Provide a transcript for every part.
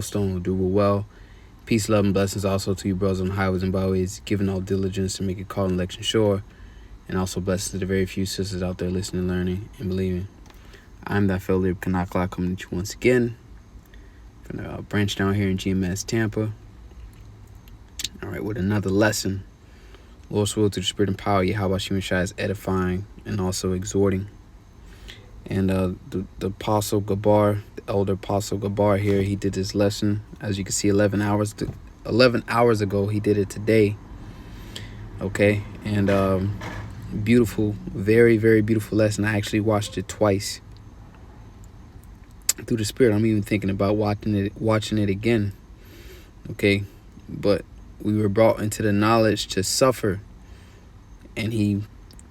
Stone will do well. Peace, love, and blessings also to you, brothers on the highways and byways, giving all diligence to make it call and election sure, and also blessings to the very few sisters out there listening, learning, and believing. I'm that fellow Kanakla coming to you once again from the branch down here in GMS Tampa. All right, with another lesson. Lord's will to the spirit and power, Yahweh Shema Shai is edifying and also exhorting. And the Apostle Gabar, the elder Apostle Gabar here, he did this lesson. As you can see, 11 hours ago, he did it today. Okay, and beautiful, very, very beautiful lesson. I actually watched it twice through the spirit. I'm even thinking about watching it again. Okay, but we were brought into the knowledge to suffer, and he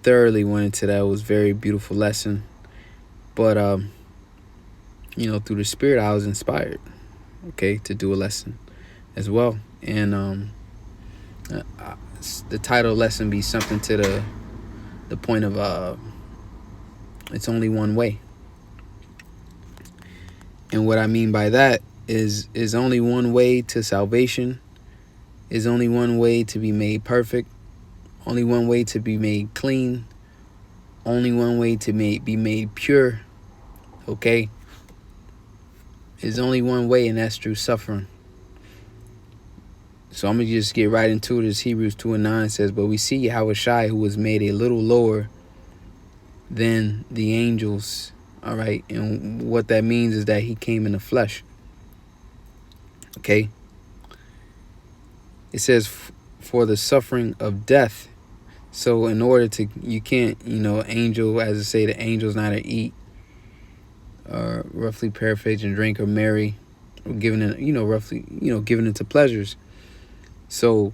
thoroughly went into that. It was a very beautiful lesson. But through the spirit, I was inspired, okay, to do a lesson as well. And the title lesson be something to the point of it's only one way. And what I mean by that is only one way to salvation, is only one way to be made perfect, only one way to be made clean, only one way to be made pure, okay? There's only one way, and that's through suffering. So I'm going to just get right into it. As Hebrews 2:9 says, but we see Yahweh Shai, who was made a little lower than the angels. All right. And what that means is that he came in the flesh. Okay. It says for the suffering of death. So in order to, you can't, angel, as I say, the angels neither eat, roughly paraphrase, and drink or marry, or giving it, giving into pleasures. So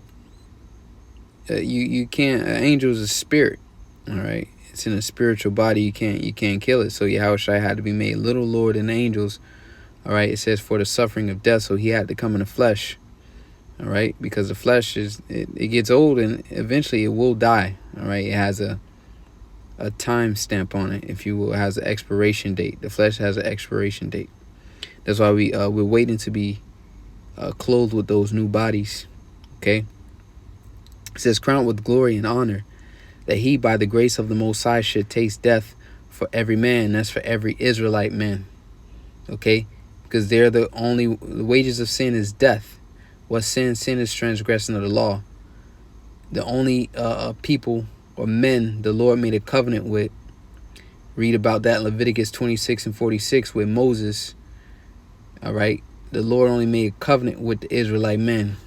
you can't. An angel is a spirit, all right. It's in a spiritual body. You can't kill it. So Yahweh Shai had to be made little lower than angels, all right. It says for the suffering of death. So he had to come in the flesh, all right, because the flesh it gets old and eventually it will die, all right. It has a time stamp on it, if you will. It has an expiration date. The flesh has an expiration date. That's why we're waiting to be clothed with those new bodies. Okay. It says crowned with glory and honor, that he by the grace of the Most High should taste death for every man. That's for every Israelite man. Okay. Because they're the wages of sin is death. What sin? Sin is transgression of the law. The only people or men the Lord made a covenant with, read about that in Leviticus 26:46 with Moses. All right. The Lord only made a covenant with the Israelite men.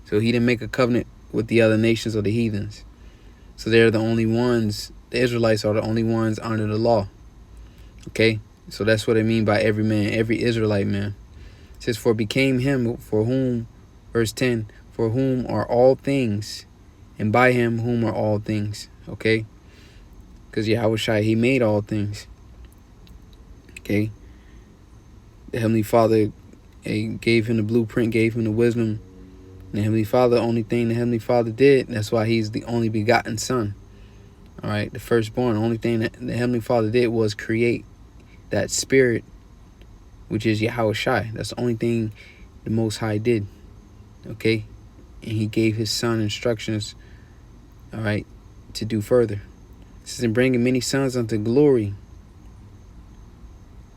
So he didn't make a covenant with the other nations or the heathens. So they're the only ones, the Israelites are the only ones under the law. Okay. So that's what I mean by every man, every Israelite man. It says, for became him for whom, verse 10, for whom are all things, and by him whom are all things. Okay. Because Yahweh Shai, he made all things. Okay. The Heavenly Father gave him the blueprint, gave him the wisdom. And the Heavenly Father, the only thing the Heavenly Father did, that's why he's the only begotten Son. All right, the firstborn. The only thing that the Heavenly Father did was create that spirit, which is Yahweh Shai. That's the only thing the Most High did. Okay, and he gave his Son instructions, all right, to do further. It says, in bringing many sons unto glory,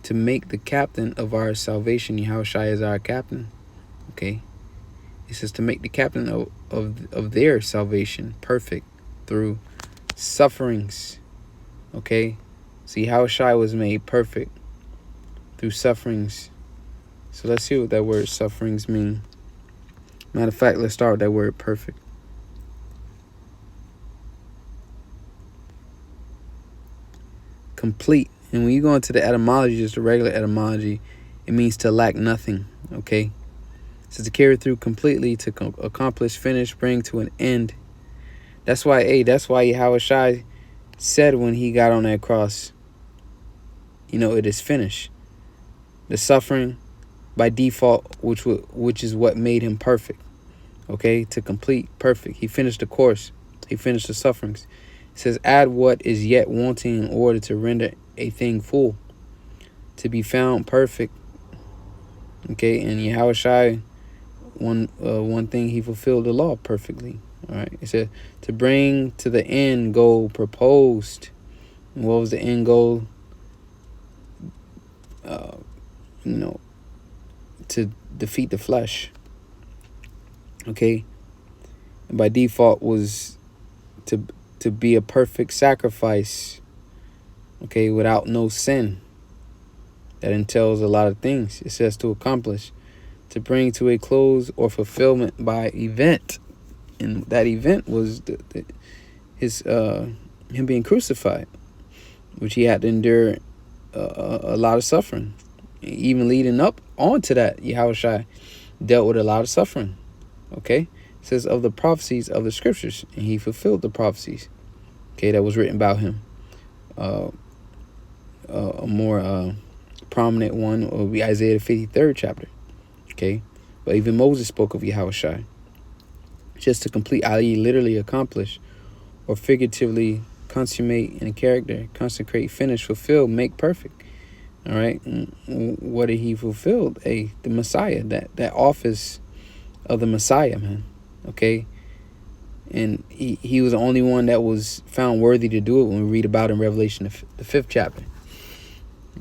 to make the captain of our salvation. Yahweh Shai is our captain. Okay. It says to make the captain of their salvation perfect through sufferings. Okay. See, Yahweh Shai was made perfect through sufferings. So let's see what that word sufferings mean. Matter of fact, let's start with that word perfect. Complete. And when you go into the etymology, just the regular etymology, it means to lack nothing. Okay. It says to carry through completely, to accomplish, finish, bring to an end. That's why Yahweh Shai said when he got on that cross, it is finished. The suffering by default, which is what made him perfect. Okay, to complete, perfect. He finished the course. He finished the sufferings. It says, add what is yet wanting in order to render a thing full, to be found perfect, Okay, and Yahushua, one thing, he fulfilled the law perfectly. All right, it said to bring to the end goal proposed. And what was the end goal? You know, to defeat the flesh. Okay, and by default was to be a perfect sacrifice. Okay, without no sin. That entails a lot of things. It says to accomplish, to bring to a close or fulfillment by event, and that event was him being crucified, which he had to endure a lot of suffering. Even leading up onto that, Yahushua dealt with a lot of suffering. Okay, it says of the prophecies of the scriptures, and he fulfilled the prophecies. Okay, that was written about him. A more prominent one will be Isaiah the 53rd chapter. Okay, but even Moses spoke of Yahushua. Just to complete, i.e. literally accomplish, or figuratively consummate in a character, consecrate, finish, fulfill, make perfect. All right, and what did he fulfill? The Messiah, that office of the Messiah, man. Okay, and he was the only one that was found worthy to do it when we read about in Revelation, the 5th chapter.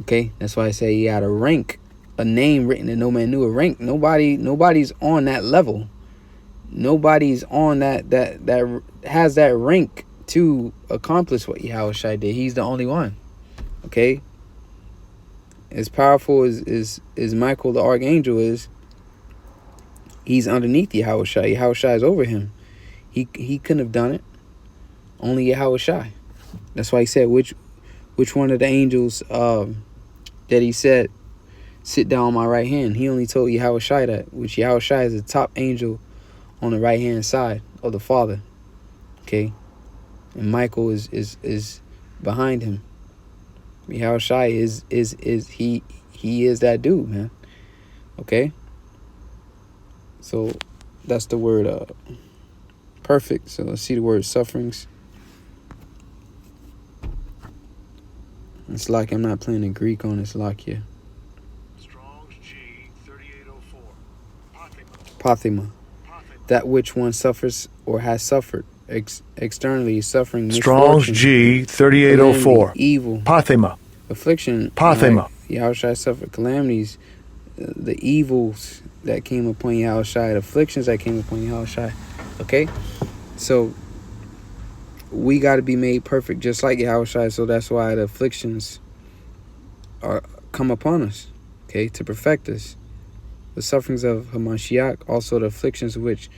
Okay, that's why I say he had a rank, a name written that no man knew. A rank. Nobody's on that level. Nobody's on that has that rank to accomplish what Yahushua did. He's the only one. Okay. As powerful as Michael the archangel is, he's underneath Yahushua. Yahushua is over him. He couldn't have done it. Only Yahushua. That's why he said which one of the angels that he said sit down on my right hand. He only told Yahushua that, which Yahushua is the top angel on the right hand side of the Father. Okay, and Michael is behind him. Yahushua is he is that dude, man. Okay, so that's the word perfect. So let's see the word sufferings. It's like I'm not playing the Greek on this lock here. Strong's G 3804. Pathema. That which one suffers or has suffered externally, suffering, Strong's G 3804. Evil, Pathema. affliction. Pathema. Yahushua suffered calamities, the evils that came upon Yahushua, the afflictions that came upon Yahushua. Okay, so we got to be made perfect just like Yahushua. So that's why the afflictions are come upon us. Okay, to perfect us. The sufferings of Hamashiach, also the afflictions which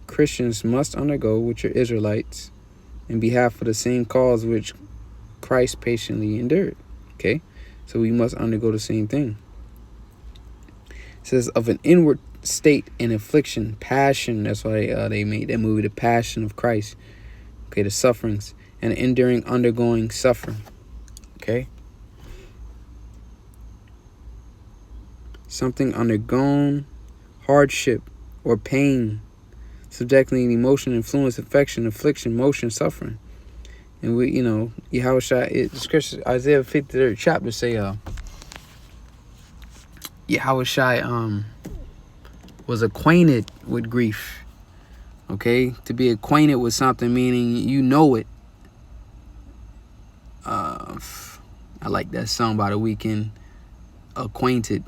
Christians must undergo, which are Israelites, in behalf of the same cause which Christ patiently endured. Okay, so we must undergo the same thing. It says of an inward state in affliction, passion. That's why they made that movie, The Passion of Christ. Okay, the sufferings and enduring, undergoing suffering. Okay, something undergone, hardship or pain, subjecting emotion, influence, affection, affliction, motion, suffering. And we, Yahushua, the scripture, Isaiah 53rd chapter say, Yahushua was acquainted with grief. Okay, to be acquainted with something, meaning you know it. I like that song by The Weeknd, Acquainted.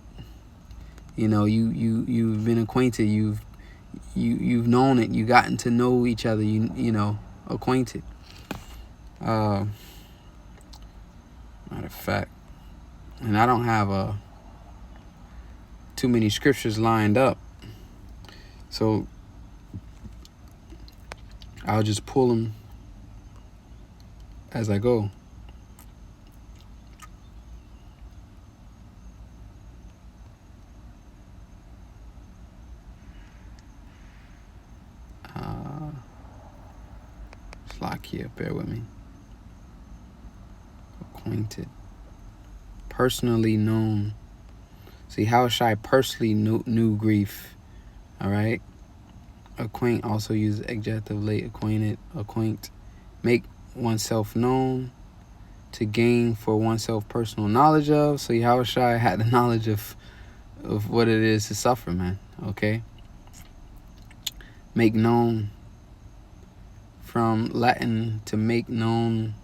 You've been acquainted. You've known it. You gotten to know each other. Acquainted. Matter of fact, and I don't have too many scriptures lined up, so I'll just pull them as I go. It's locked here. Bear with me. Acquainted. Personally known. See, how should I personally knew grief? All right. Acquaint also use adjective late. Acquainted. Acquaint. Make oneself known. To gain for oneself personal knowledge of. So Yahushua had the knowledge of of what it is to suffer, man. Okay? Make known, from Latin to make known,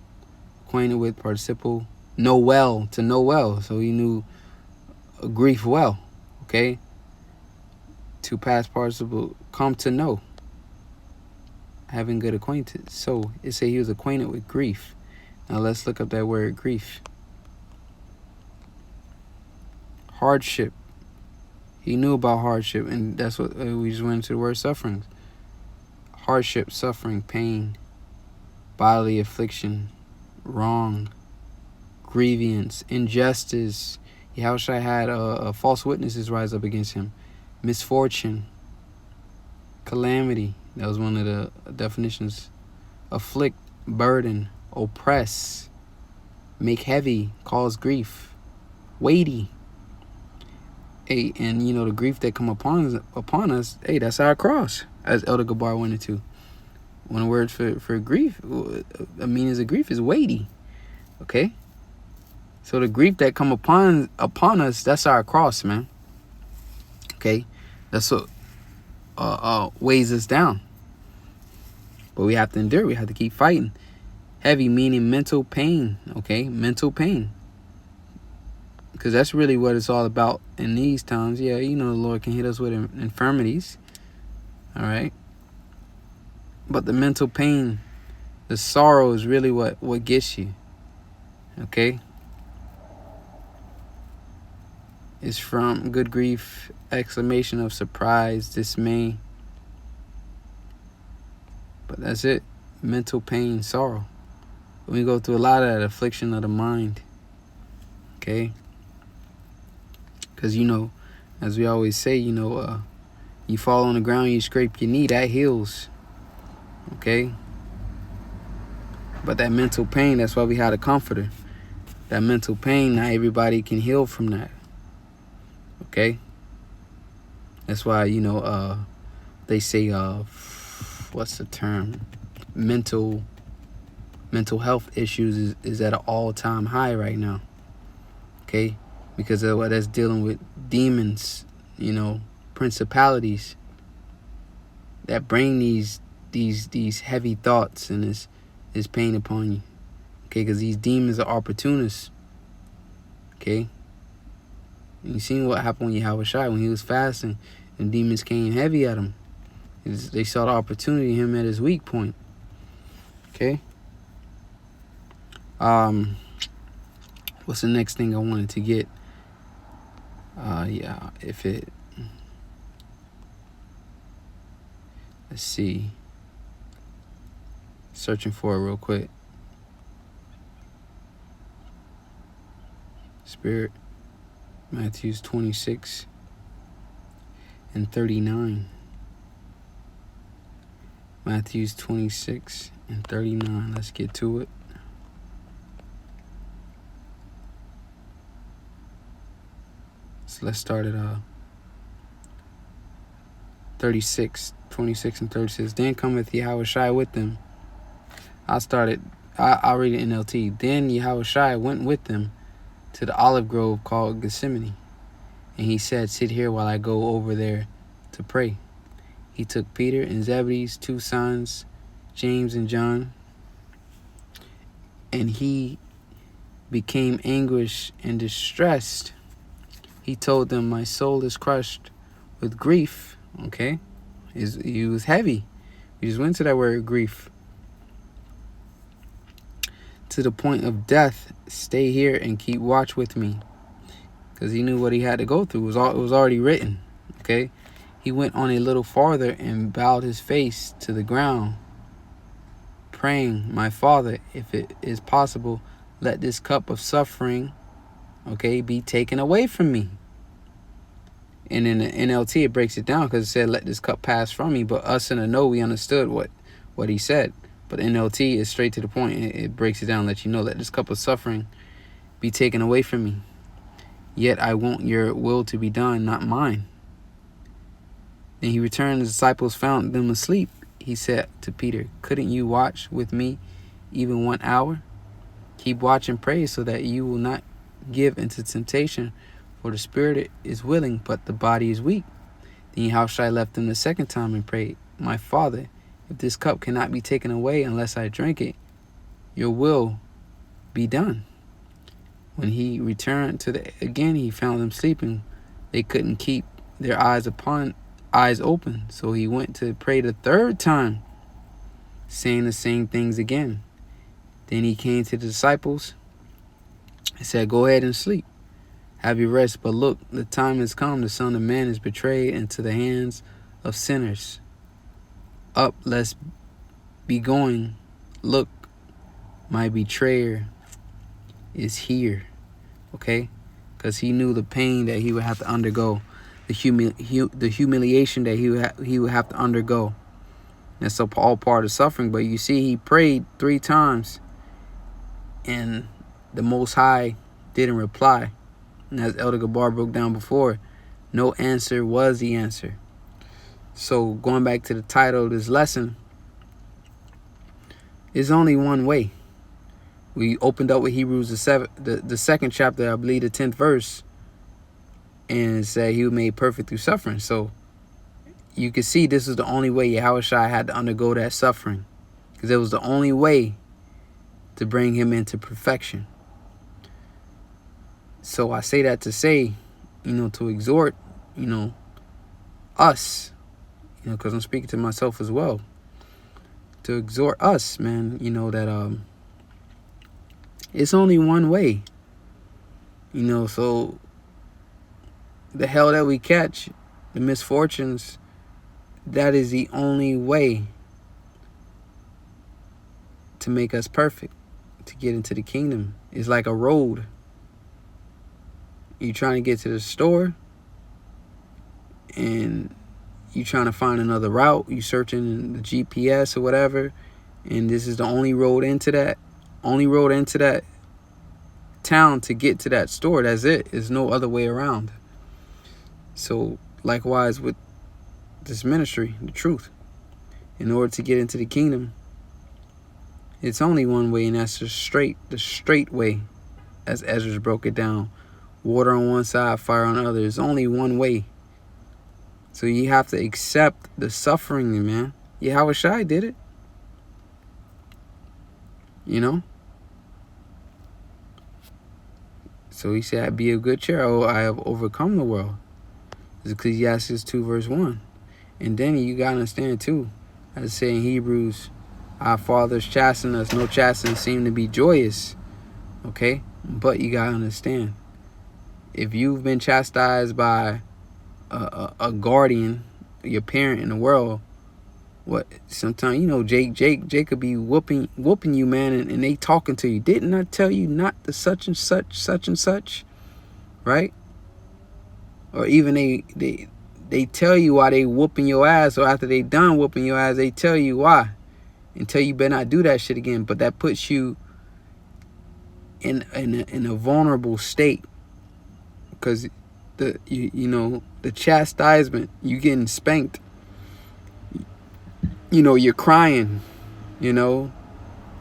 acquainted with, participle, know well, to know well. So he knew grief well. Okay? To past participle, come to know, having good acquaintance. So it say he was acquainted with grief. Now let's look up that word grief. Hardship. He knew about hardship, and that's what we just went into the word suffering. Hardship, suffering, pain, bodily affliction, wrong, grievance, injustice. Yahushua had false witnesses rise up against him. Misfortune, calamity. That was one of the definitions. Afflict, burden, oppress, make heavy, cause grief, weighty. Hey, and you know the grief that come upon us. Hey, that's our cross, as Elder Gabar went into. One word for grief, a meaning of grief is weighty. Okay, so the grief that come upon us, that's our cross, man. Okay, that's what weighs us down. But we have to endure. We have to keep fighting. Heavy meaning mental pain. Okay, mental pain. Because that's really what it's all about in these times. Yeah, you know the Lord can hit us with infirmities. All right. But the mental pain, the sorrow is really what gets you. Okay. It's from good grief, exclamation of surprise, dismay. But that's it. Mental pain, sorrow. We go through a lot of that affliction of the mind. Okay. Because, you know, as we always say, you know, you fall on the ground, you scrape your knee, that heals. Okay? But that mental pain, that's why we had a comforter. That mental pain, not everybody can heal from that. Okay? That's why, you know, they say, what's the term? Mental health issues is at an all-time high right now. Okay? Because of what that's dealing with demons, you know, principalities that bring these heavy thoughts and this pain upon you. Okay, because these demons are opportunists. Okay, and you seen what happened when Yahushua, when he was fasting, and demons came heavy at him. They saw the opportunity in him at his weak point. Okay. What's the next thing I wanted to get? Let's see. Searching for it real quick. Spirit, Matthew 26 and 39. Matthew 26 and 39. Let's get to it. So let's start at 26 and 36. Then cometh Yahushua with them. I'll read it in NLT. Then Yahushua went with them to the olive grove called Gethsemane. And he said, sit here while I go over there to pray. He took Peter and Zebedee's two sons, James and John, and he became anguished and distressed. He told them, my soul is crushed with grief. Okay? He was heavy. We just went to that word grief. To the point of death, stay here and keep watch with me. Because he knew what he had to go through. It was already written. Okay? He went on a little farther and bowed his face to the ground, praying, my Father, if it is possible, let this cup of suffering, okay, be taken away from me. And in the NLT, it breaks it down because it said, let this cup pass from me. But us in the know, we understood what he said. But NLT is straight to the point. It breaks it down, let you know, let this cup of suffering be taken away from me. Yet I want your will to be done, not mine. Then he returned, the disciples found them asleep. He said to Peter, couldn't you watch with me even 1 hour? Keep watch and pray so that you will not give into temptation, For the spirit is willing, but the body is weak. Then Yahushua left him the second time and prayed, My Father, if this cup cannot be taken away unless I drink it, your will be done. When he returned again, he found them sleeping. They couldn't keep their eyes open. So he went to pray the third time, saying the same things again. Then he came to the disciples and said, Go ahead and sleep. Have your rest. But look, the time has come. The Son of Man is betrayed into the hands of sinners. Up, let's be going. Look, my betrayer is here. Okay? Because he knew the pain that he would have to undergo. The humiliation that he would have to undergo. That's all part of suffering. But you see, he prayed 3 times. And the Most High didn't reply. And as Elder Gabar broke down before, no answer was the answer. So going back to the title of this lesson, there's only one way. We opened up with Hebrews the second chapter, I believe the 10th verse, and it said he was made perfect through suffering. So you can see this is the only way Yahushua had to undergo that suffering, because it was the only way to bring him into perfection. So I say that to say, to exhort, us, because I'm speaking to myself as well, to exhort us, man, that it's only one way, so the hell that we catch, the misfortunes, that is the only way to make us perfect, to get into the kingdom. It's like a road. You trying to get to the store and you trying to find another route. You searching the GPS or whatever, and this is the only road into that town to get to that store. That's it. There's no other way around. So likewise with this ministry, the truth. In order to get into the kingdom, it's only one way, and that's the straight way, as Ezra broke it down. Water on one side, fire on the other. There's only one way. So you have to accept the suffering, man. Yahushua did it. So he said, be of good cheer. Oh, I have overcome the world. It's Ecclesiastes 2 verse 1. And then you got to understand too, as it say in Hebrews, our fathers chasten us. No chastening seem to be joyous. Okay? But you got to understand, if you've been chastised by a guardian, your parent in the world, what sometimes Jake could be whooping you, man, and they talking to you. Didn't I tell you not to such and such, right? Or even they tell you why they whooping your ass, or after they done whooping your ass, they tell you why, and tell you better not do that shit again. But that puts you in a vulnerable state, because the chastisement, you getting spanked, you're crying, you're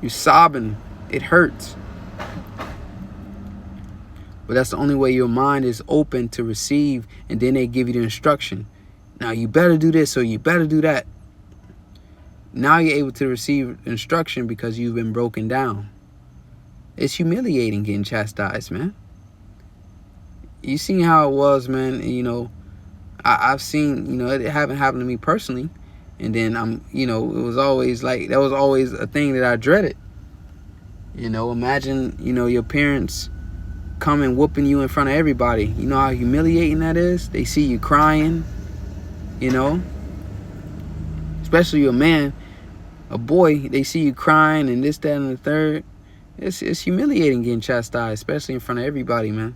sobbing, it hurts. But that's the only way your mind is open to receive, and then they give you the instruction. Now you better do this, or you better do that. Now you're able to receive instruction because you've been broken down. It's humiliating getting chastised, man. You seen how it was, man. I've seen, it haven't happened to me personally. And then it was always like, that was always a thing that I dreaded. Imagine, your parents come and whooping you in front of everybody. You know how humiliating that is? They see you crying, especially a man, a boy, they see you crying and this, that, and the third. It's humiliating getting chastised, especially in front of everybody, man.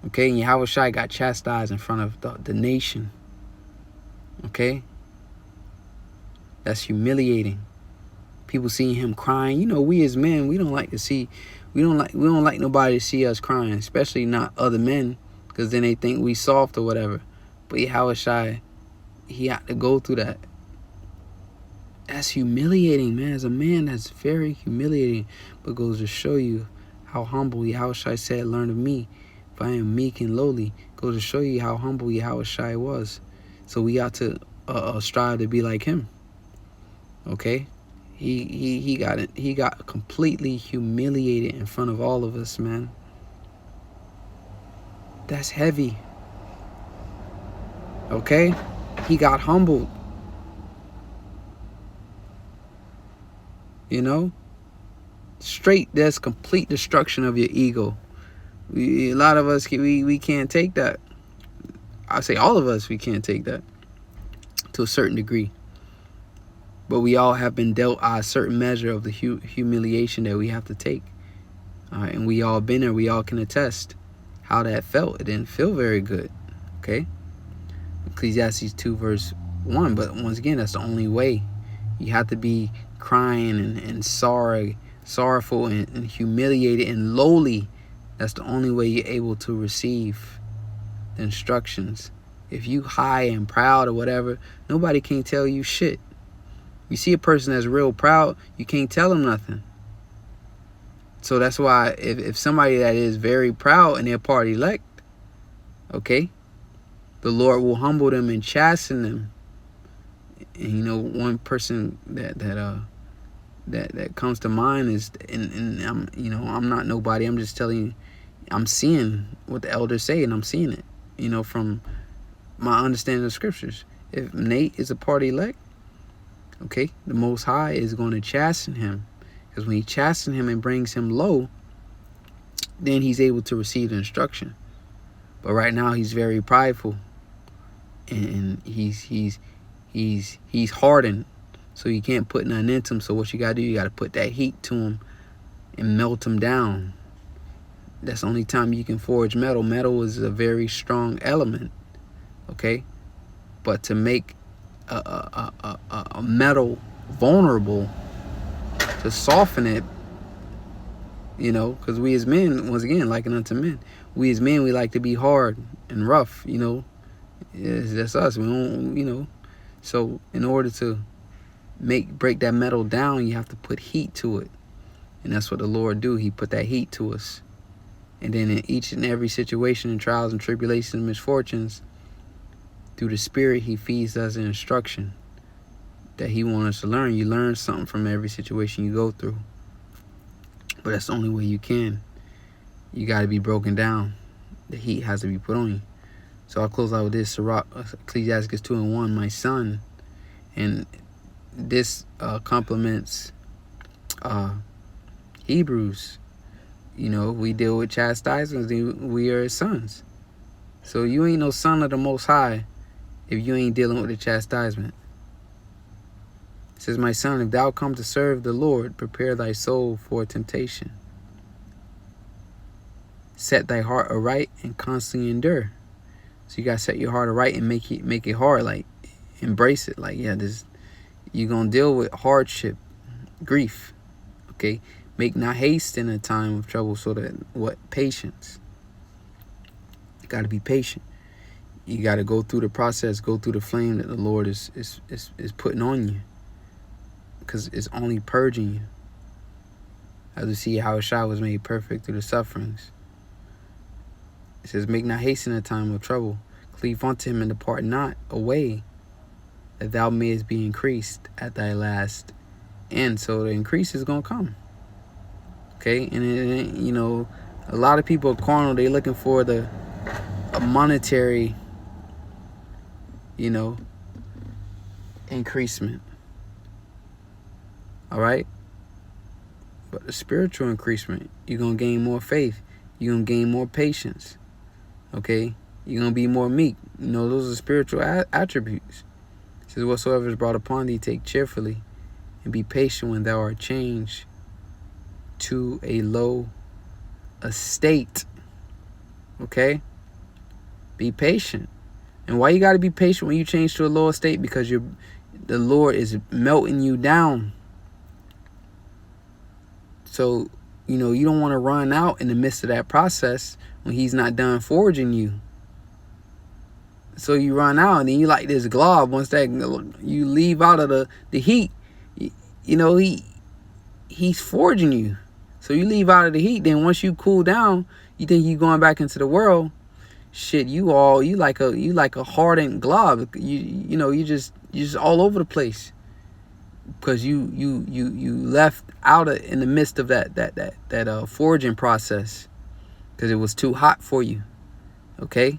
Okay, and Yahushua got chastised in front of the nation. Okay? That's humiliating. People seeing him crying. We as men, we don't like nobody to see us crying, especially not other men, because then they think we soft or whatever. But Yahushua, he had to go through that. That's humiliating, man. As a man, that's very humiliating. But goes to show you how humble Yahushua said, learn of me, but I am meek and lowly. Goes to show you how humble Yahushua was. So we got to strive to be like him. Okay? He got completely humiliated in front of all of us, man. That's heavy. Okay? He got humbled. You know? Straight, there's complete destruction of your ego. A lot of us, we can't take that. I say all of us, we can't take that to a certain degree. But we all have been dealt a certain measure of the humiliation that we have to take. All right, and we all been there. We all can attest how that felt. It didn't feel very good. Okay? Ecclesiastes 2 verse 1. But once again, that's the only way. You have to be crying and sorrowful and humiliated and lowly. That's the only way you're able to receive the instructions. If you high and proud or whatever, nobody can tell you shit. You see a person that's real proud, you can't tell them nothing. So that's why if somebody that is very proud and they're part elect, okay, the Lord will humble them and chasten them. And you know, one person that comes to mind is, and I'm not nobody. I'm just telling you, I'm seeing what the elders say, and I'm seeing it, you know, from my understanding of scriptures. If Nate is a part elect, okay, the Most High is going to chasten him, because when he chastens him and brings him low, then he's able to receive the instruction. But right now he's very prideful, and he's hardened, so you can't put nothing into him. So what you gotta do, you gotta put that heat to him and melt him down. That's the only time you can forge metal. Metal is a very strong element, okay? But to make a metal vulnerable, to soften it, you know, because we as men, once again, liken unto men, we as men, we like to be hard and rough, you know. That's us. We don't, you know. So in order to break that metal down, you have to put heat to it. And that's what the Lord do. He put that heat to us. And then in each and every situation, in trials and tribulations and misfortunes, through the Spirit, he feeds us an instruction that he wants us to learn. You learn something from every situation you go through. But that's the only way you can. You got to be broken down. The heat has to be put on you. So I'll close out with this. Ecclesiastes 2:1, my son. And this complements Hebrews. You know, we deal with chastisements, we are his sons. So you ain't no son of the Most High if you ain't dealing with the chastisement. It says, my son, if thou come to serve the Lord, prepare thy soul for temptation. Set thy heart aright and constantly endure. So you gotta set your heart aright and make it hard, like embrace it. Like, yeah, you're gonna deal with hardship, grief. Okay? Make not haste in a time of trouble, so that patience. You gotta be patient. You gotta go through the process, go through the flame that the Lord is putting on you. Because it's only purging you. As we see how Yahushua was made perfect through the sufferings. It says, make not haste in a time of trouble. Cleave unto him and depart not away, that thou mayest be increased at thy last end. So the increase is going to come. Okay? And, you know, a lot of people are carnal. They're looking for a monetary, you know, increasement. All right? But the spiritual increasement, you're going to gain more faith. You're going to gain more patience. Okay? You're going to be more meek. You know, those are spiritual attributes. It says, whatsoever is brought upon thee, take cheerfully, and be patient when thou art changed to a low estate. Okay? Be patient. And why you got to be patient when you change to a low estate? Because the Lord is melting you down. So, you know, you don't want to run out in the midst of that process when he's not done forging you. So you run out, and then you like this glob. Once that you leave out of the heat, you know, he's forging you. So you leave out of the heat. Then once you cool down, You think you going back into the world? Shit, you like a hardened glob. You just all over the place because you left out in the midst of that foraging process because it was too hot for you. Okay,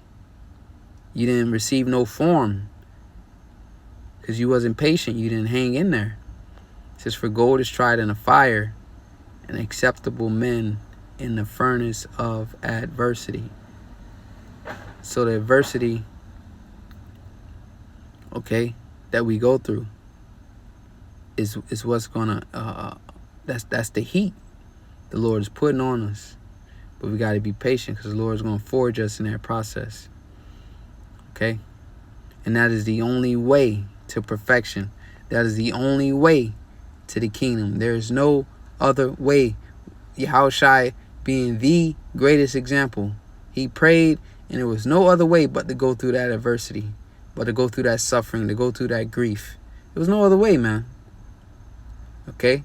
you didn't receive no form because you wasn't patient. You didn't hang in there. It says, for gold is tried in a fire, and acceptable men in the furnace of adversity. So the adversity, okay, that we go through is what's gonna that's the heat the Lord is putting on us. But we got to be patient because the Lord is going to forge us in that process. Okay, and that is the only way to perfection. That is the only way to the kingdom. There is no other way. Yahushua being the greatest example, he prayed, and there was no other way but to go through that adversity, but to go through that suffering, to go through that grief. There was no other way, man. Okay?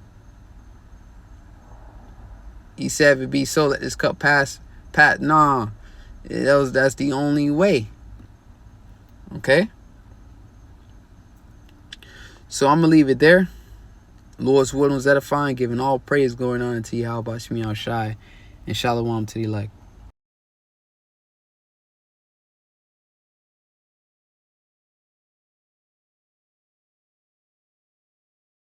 He said, if it be so, let this cup pass. Nah. That's the only way. Okay? So I'm going to leave it there. Lord's will was edifying, giving all praise, glory, and honor to Yahweh Shai, and Shalom to the elect.